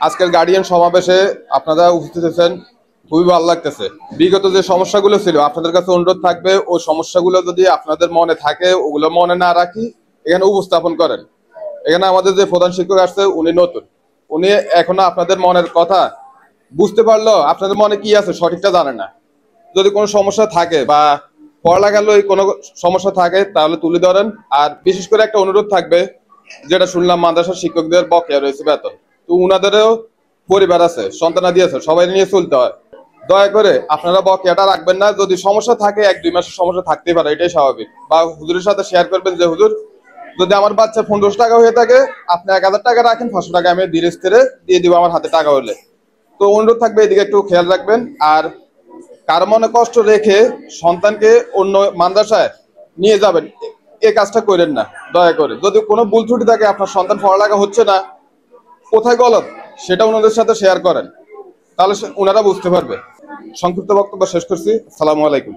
আজকের গার্ডিয়ান সমাবেশে আপনারা উপস্থিত হয়েছেন, খুবই ভালো লাগতেছে। বিগত যে সমস্যাগুলো ছিল আপনাদের কাছে অনুরোধ থাকবে, ওই সমস্যাগুলো যদি আপনাদের মনে থাকে ওগুলো মনে না রাখি এখানে উপস্থাপন করেন। এখানে আমাদের যে প্রধান শিক্ষক আসছে উনি নতুন, উনি এখনো আপনাদের মনের কথা বুঝতে পারলো আপনাদের মনে কি আছে সঠিকটা জানে না। যদি কোনো সমস্যা থাকে বা পড়ালেখার কোনো সমস্যা থাকে তাহলে তুলে ধরেন। আর বিশেষ করে একটা অনুরোধ থাকবে, যেটা শুনলাম মাদ্রাসার শিক্ষকদের বকেয়া রয়েছে বেতন, তো উনাদেরও পরিবার আছে, সন্তানাদি আছে, সবাই নিয়ে চলতে হয়। দয়া করে আপনারা বকেয়াটা রাখবেন না। যদি সমস্যা থাকে 1-2 মাসের সমস্যা থাকতেই পারে, এটাই স্বাভাবিক। বা হুজুরের সাথে শেয়ার করবেন যে হুজুর যদি আমার বাচ্চা 1500 টাকা হয়ে থাকে আপনি 1000 টাকা রাখেন, 500 টাকা আমি ধীরে স্থিরে দিয়ে দিব আমার হাতে টাকা হলে। তো অনুরোধ থাকবে এদিকে একটু খেয়াল রাখবেন। আর কার মনে কষ্ট রেখে সন্তানকে অন্য মাদ্রাসায় নিয়ে যাবেন এই কাজটা করেন না দয়া করে। যদি কোনো ভুল ত্রুটি থাকে, আপনার সন্তান পড়ালেখা হচ্ছে না, কোথায় গলত সেটা ওনাদের সাথে শেয়ার করেন, তাহলে ওনারা বুঝতে পারবে। সংক্ষিপ্ত বক্তব্য শেষ করছি। আসসালামু আলাইকুম।